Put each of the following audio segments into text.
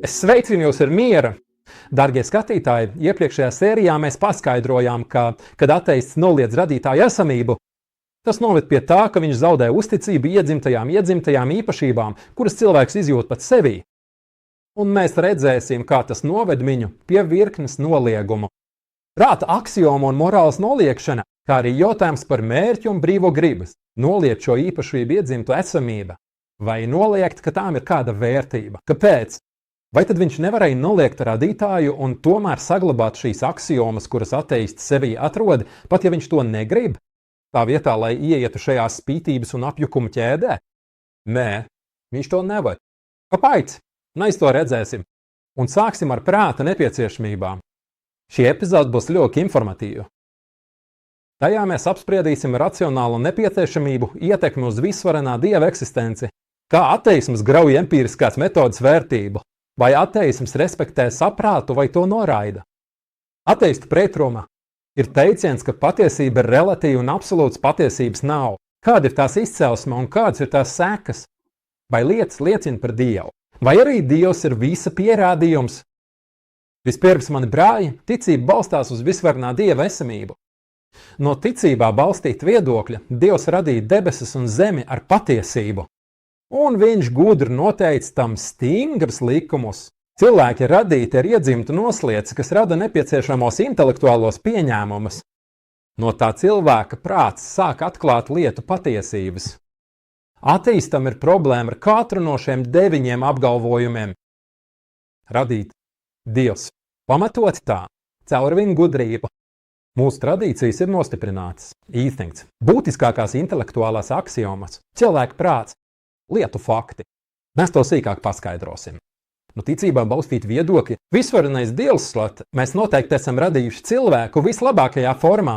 Es sveicinu jūs ar miera! Dargie skatītāji, iepriekšējā sērijā mēs paskaidrojām, ka, kad ateists noliedz radītāju esamību, tas noved pie tā, ka viņš zaudē uzticību iedzimtajām īpašībām, kuras cilvēks izjūt pat sevī. Un mēs redzēsim, kā tas noved viņu pie virknes noliegumu. Prāta aksioma un morāles noliekšana, kā arī jautājums par mērķu un brīvo gribas, noliegt šo īpašību iedzimtu esamību, vai noliegt, ka tām ir kāda vērtība. Kāpēc? Vai tad viņš nevarēja noliegt radītāju un tomēr saglabāt šīs aksiomas, kuras ateists sevī atrod, pat ja viņš to negrib? Tā vietā, lai ieietu šajā spītības un apjukuma ķēdē? Nē, viņš to nevar. Kāpēc? Mēs to redzēsim. Un sāksim ar prāta nepieciešamībām. Šī epizode būs ļoti informatīva. Tajā mēs apspriedīsim racionālu nepieciešamību, ietekmi uz visvarenā Dieva eksistenci, kā ateisms grauj empīriskās metodes vērtību, vai ateisms respektē saprātu vai to noraida. Ateistu pretrunā ir teiciens, ka patiesība ir relatīva un absolūts patiesības nav. Kāda ir tās izcelsme un kādas ir tās sekas? Vai lietas liecina par Dievu? Vai arī Dievs ir visa pierādījums? Vispirms, mani brāļi, ticība balstās uz visvarenā Dieva esamību. No ticībā balstīta viedokļa Dievs radīja debesis un zemi ar patiesību. Un viņš gudri noteica tam stingras likumus. Cilvēki radīti ar iedzimtu noslieci, kas rada nepieciešamos intelektuālos pieņēmumus. No tā cilvēka prāts sāk atklāt lietu patiesības. Ateistam ir problēma ar katru no šiem 9 apgalvojumiem. Radīt Dievs, pamatot tā, caur viņu gudrību. Mūsu tradīcijas ir nostiprinātas. Instinkts, būtiskākās intelektuālās aksiomas, cilvēka prāts, lietu fakti. Mēs to sīkāk paskaidrosim. Ticībā balstīt viedokļi, visvarenais Dievs slat, mēs noteikti esam radījuši cilvēku vislabākajā formā.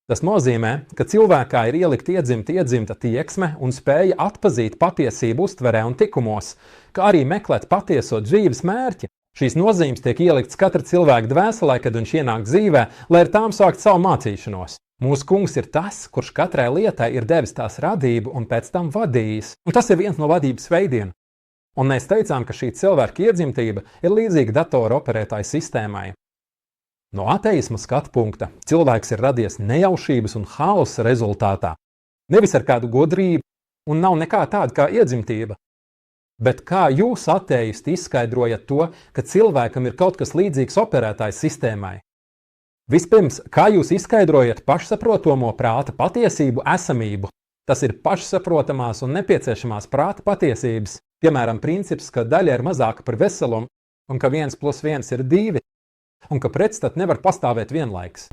Tas nozīmē, ka cilvēkā ir ielikt iedzimta tieksme un spēja atpazīt patiesību uztverē un tikumos, kā arī meklēt patieso dzīves mērķi. Šīs nozīmes tiek ieliktas katra cilvēka dvēselē, kad viņš ienāk dzīvē, lai ar tām sākt savu mācīšanos. Mūsu kungs ir tas, kurš katrai lietai ir devis tās radību un pēc tam vadījis. Un tas ir viens no vadības veidiem. Un mēs teicām, ka šī cilvēka iedzimtība ir līdzīga datora operētāja sistēmai. No ateisma skatu punkta cilvēks ir radies nejaušības un hausa rezultātā. Nevis ar kādu godrību un nav nekā tāda kā iedzimtība. Bet kā jūs ateisti izskaidrojat to, ka cilvēkam ir kaut kas līdzīgs operētāja sistēmai? Vispirms, kā jūs izskaidrojat pašsaprotamo prāta patiesību esamību? Tas ir pašsaprotamās un nepieciešamās prāta patiesības, piemēram, princips, ka daļa ir mazāka par veselumu un ka 1 + 1 ir 2, un ka pretstati nevar pastāvēt vienlaikus.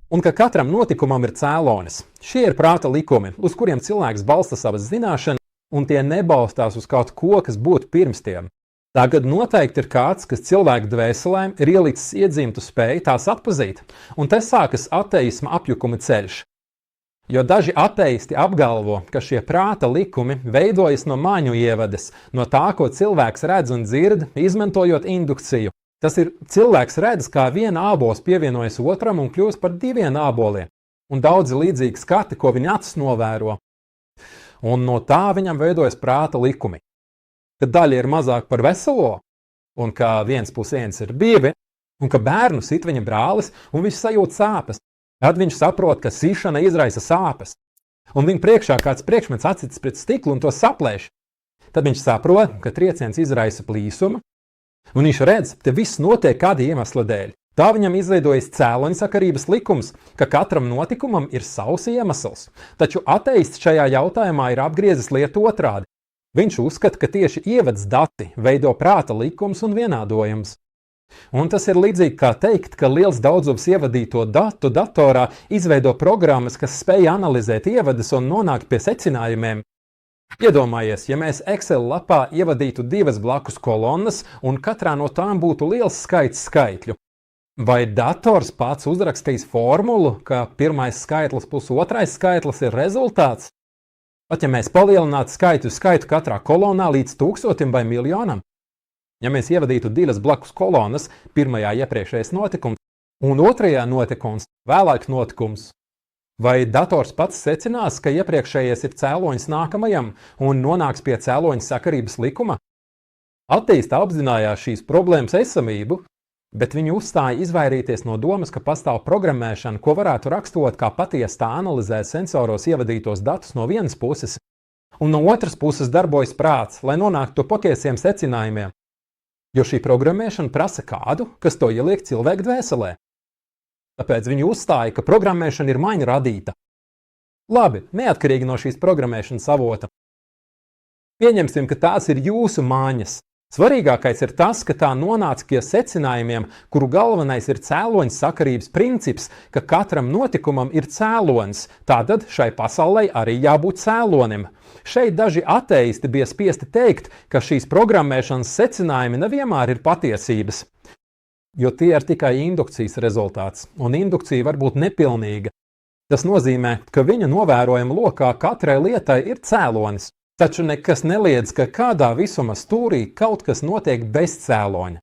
Un ka katram notikumam ir cēlonis. Šie ir prāta likumi, uz kuriem cilvēks balsta savas zināšanas, un tie nebalstās uz kaut ko, kas būtu pirms tiem. Tagad noteikti ir kāds, kas cilvēku dvēselēm ir ielicis iedzimtu spēju tās atpazīt, un te sākas ateisma apjukuma ceļš. Jo daži ateisti apgalvo, ka šie prāta likumi veidojas no maņu ievades, no tā, ko cilvēks redz un dzird, izmantojot indukciju. Tas ir cilvēks redz, kā viena ābols pievienojas otram un kļūst par 2 āboliem, un daudzi līdzīgi skati, ko viņa acis novēro. Un no tā viņam veidojas prāta likumi. Ka daļa ir mazāk par veselo, un ka 1 + 1 ir 2, un ka bērnu sit viņa brālis, un viņš sajūt sāpes. Tad viņš saprot, ka sišana izraisa sāpes, un viņa priekšā kāds priekšmets atsits pret stiklu un to saplēš. Tad viņš saprot, ka trieciens izraisa plīsumu, un viņš redz, ka viss notiek kāda iemesla dēļ. Tā viņam izveidojas cēloņsakarības likums, ka katram notikumam ir savs iemesls. Taču ateists šajā jautājumā ir apgriezis lietu otrādi. Viņš uzskata, ka tieši ievads dati veido prāta likums un vienādojums. Un tas ir līdzīgi kā teikt, ka liels daudzums ievadīto datu datorā izveido programmas, kas spēj analizēt ievadus un nonākt pie secinājumiem. Iedomājies, ja mēs Excel lapā ievadītu 2 blakus kolonnas un katrā no tām būtu liels skaits skaitļu. Vai dators pats uzrakstīs formulu, ka pirmais skaitlis plus otrais skaitlis ir rezultāts? Pat ja mēs palielinātu skaitu katrā kolonā līdz 1000 vai miljonam? Ja mēs ievadītu 2 blakus kolonnas, pirmajā iepriekšējais notikums un otrajā notikums, vēlāk notikums, vai dators pats secinās, ka iepriekšējais ir cēloņs nākamajam un nonāks pie cēloņa sakarības likuma? Ateisti apzinājās šīs problēmas esamību, bet viņi uzstāja izvairīties no domas, ka pastāv programmēšana, ko varētu rakstot kā patiesi tā analizēt sensoros ievadītos datus no vienas puses, un no otras puses darbojas prāts, lai nonāktu pie patiesiem secinājumiem. Jo šī programmēšana prasa kādu, kas to ieliek cilvēku dvēselē. Tāpēc viņi uzstāja, ka programmēšana ir maiņa radīta. Labi, neatkarīgi no šīs programmēšanas avota. Pieņemsim, ka tās ir jūsu māņas. Svarīgākais ir tas, ka tā nonāca pie secinājumiem, kuru galvenais ir cēloņa sakarības princips, ka katram notikumam ir cēlonis, tātad šai pasaulē arī jābūt cēlonim. Šeit daži ateisti bija spiesti teikt, ka šīs programmēšanas secinājumi nevienmēr ir patiesības, jo tie ir tikai indukcijas rezultāts, un indukcija var būt nepilnīga. Tas nozīmē, ka viņa novērojuma lokā katrai lietai ir cēlonis. Taču nekas neliedz, ka kādā visuma stūrī kaut kas notiek bez cēloņa.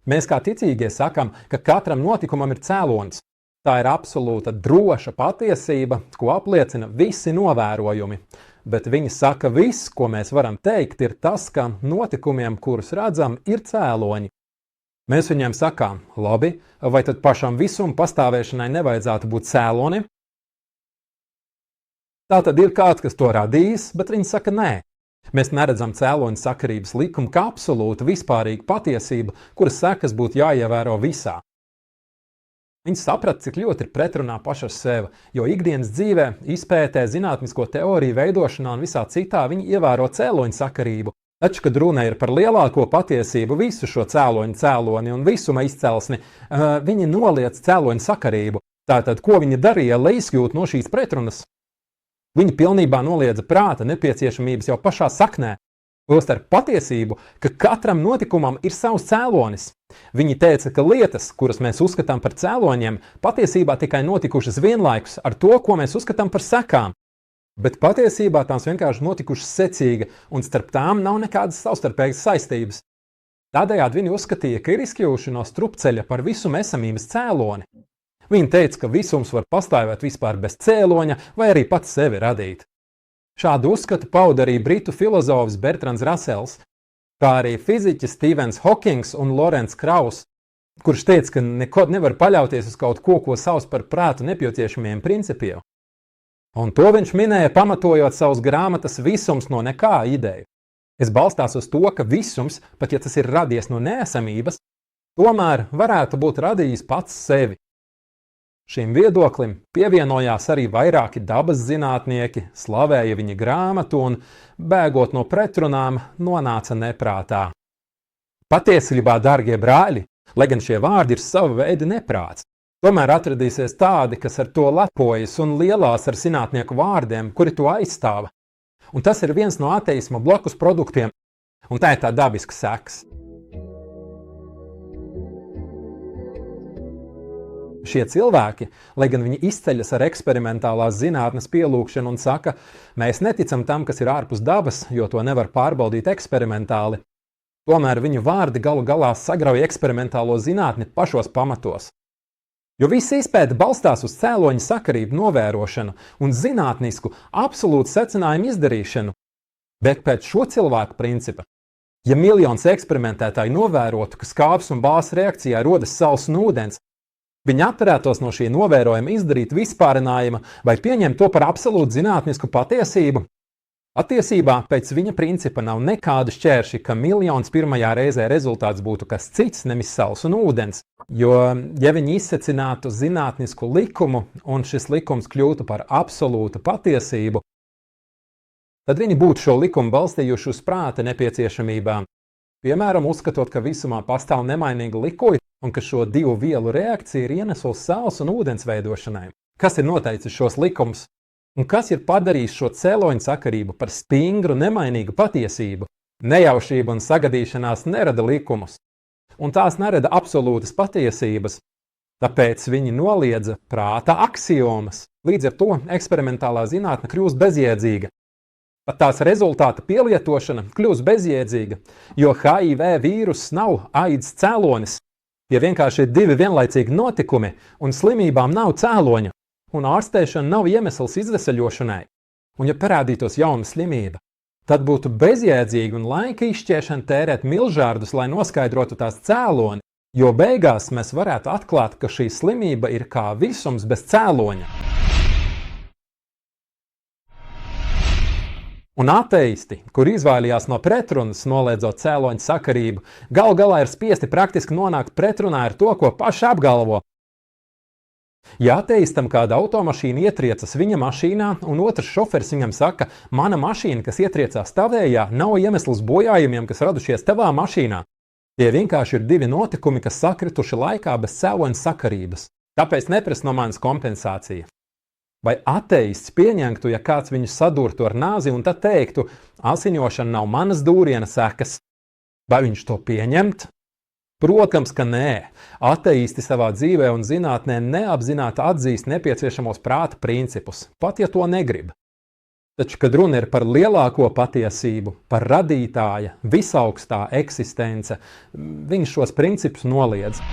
Mēs kā ticīgie sakam, ka katram notikumam ir cēlonis. Tā ir absolūta droša patiesība, ko apliecina visi novērojumi. Bet viņi saka, viss, ko mēs varam teikt, ir tas, ka notikumiem, kurus redzam, ir cēloņi. Mēs viņiem sakām, labi, vai tad pašam visuma pastāvēšanai nevajadzētu būt cēlonim? Tā tad ir kāds, kas to radījis, bet viņi saka nē. Mēs neredzam cēloņa sakarības likumu kā absolūtu vispārīgu patiesību, kuras sekas būtu jāievēro visā. Viņi saprata, cik ļoti ir pretrunā paši ar sevi, jo ikdienas dzīvē, izpētē, zinātnisko teoriju veidošanā un visā citā viņi ievēro cēloņa sakarību. Taču, kad runa ir par lielāko patiesību, visu šo cēloni un visuma izcelsmi, viņi noliedz cēloņa sakarību. Tātad, ko viņi darīja, lai izkļūtu no šīs pretrunas? Viņi pilnībā noliedza prāta nepieciešamības jau pašā saknē, tostarp patiesību, ka katram notikumam ir savs cēlonis. Viņi teica, ka lietas, kuras mēs uzskatām par cēloņiem, patiesībā tikai notikušas vienlaikus ar to, ko mēs uzskatām par sekām. Bet patiesībā tās vienkārši notikušas secīgi, un starp tām nav nekādas savstarpējas saistības. Tādējādi viņi uzskatīja, ka ir izkļuvuši no strupceļa par visuma esamības cēloni. Viņi teica, ka visums var pastāvēt vispār bez cēloņa vai arī pats sevi radīt. Šādu uzskatu pauda arī britu filozofs Bertrands Rasels, kā arī fiziķis Stevens Hokings un Lorents Krauss, kurš teica, ka nekad nevar paļauties uz kaut ko, ko sauc par prātu nepieciešamiem principiem. Un to viņš minēja, pamatojot savus grāmatas Visums no nekā ideju. Es balstās uz to, ka visums, pat ja tas ir radies no neesamības, tomēr varētu būt radījis pats sevi. Šim viedoklim pievienojās arī vairāki dabas zinātnieki, slavēja viņa grāmatu un, bēgot no pretrunām, nonāca neprātā. Patiesībā, dārgie brāļi, lai gan šie vārdi ir sava veida neprāts, tomēr atradīsies tādi, kas ar to lepojas un lielās ar zinātnieku vārdiem, kuri to aizstāva. Un tas ir viens no ateisma blakus produktiem, un tā ir tā dabiska seks. Šie cilvēki, lai gan viņi izceļas ar eksperimentālās zinātnes pielūgšanu un saka, mēs neticam tam, kas ir ārpus dabas, jo to nevar pārbaudīt eksperimentāli, tomēr viņu vārdi galu galā sagrauj eksperimentālo zinātni pašos pamatos. Jo visa izpēte balstās uz cēloņa sakarību novērošanu un zinātnisku absolūtu secinājumu izdarīšanu, bet pēc šo cilvēku principa, ja miljons eksperimentētāji novērotu, ka skābes un bāzes reakcijā rodas sauss un ūdens, viņi atturētos no šī novērojuma izdarīt vispārinājuma vai pieņemt to par absolūtu zinātnisku patiesību. Patiesībā pēc viņa principa nav nekādu šķēršļi, ka miljons pirmajā reizē rezultāts būtu kas cits, nevis sauss un ūdens. Jo, ja viņi izsecinātu zinātnisku likumu un šis likums kļūtu par absolūtu patiesību, tad viņi būtu šo likumu balstījuši uz prāta nepieciešamībām. Piemēram, uzskatot, ka visumā pastāv nemainīga likuja, un ka šo divu vielu reakcija ir ienesusi saules un ūdens veidošanai. Kas ir noteicis šos likumus? Un kas ir padarījis šo cēloņa sakarību par stingru, nemainīgu patiesību? Nejaušība un sagadīšanās nerada likumus, un tās nerada absolūtas patiesības, tāpēc viņi noliedza prāta aksiomas. Līdz ar to eksperimentālā zinātne kļūst bezjēdzīga. Pat tās rezultāta pielietošana kļūst bezjēdzīga, jo HIV vīruss nav aids cēlonis. Ja vienkārši ir divi vienlaicīgi notikumi un slimībām nav cēloņa, un ārstēšana nav iemesls izveseļošanai, un ja parādītos jauna slimība, Tad būtu bezjēdzīgi un laika izšķiešana tērēt milžārdus, lai noskaidrotu tās cēloni, jo beigās mēs varētu atklāt, ka šī slimība ir kā visums bez cēloņa. Un ateisti, kur izvairījās no pretrunas, noliedzot cēloņu sakarību, galu galā ir spiesti praktiski nonākt pretrunā ar to, ko paši apgalvo. Ja ateistam kāda automašīna ietriecas viņa mašīnā, un otrs šoferis viņam saka, mana mašīna, kas ietriecās tavējā, nav iemesls bojājumiem, kas radušies tavā mašīnā. Tie vienkārši ir divi notikumi, kas sakrituši laikā bez cēloņa sakarības. Tāpēc neprasa no manis kompensācija. Vai ateists pieņemtu, ja kāds viņu sadurtu ar nāzi un tad teiktu, asiņošana nav manas dūriena sekas? Vai viņš to pieņemt? Protams, ka nē. Ateisti savā dzīvē un zinātnē neapzināti atzīst nepieciešamos prāta principus, pat ja to negrib. Taču, kad runa ir par lielāko patiesību, par radītāja, visaugstā eksistence, viņš šos principus noliedz.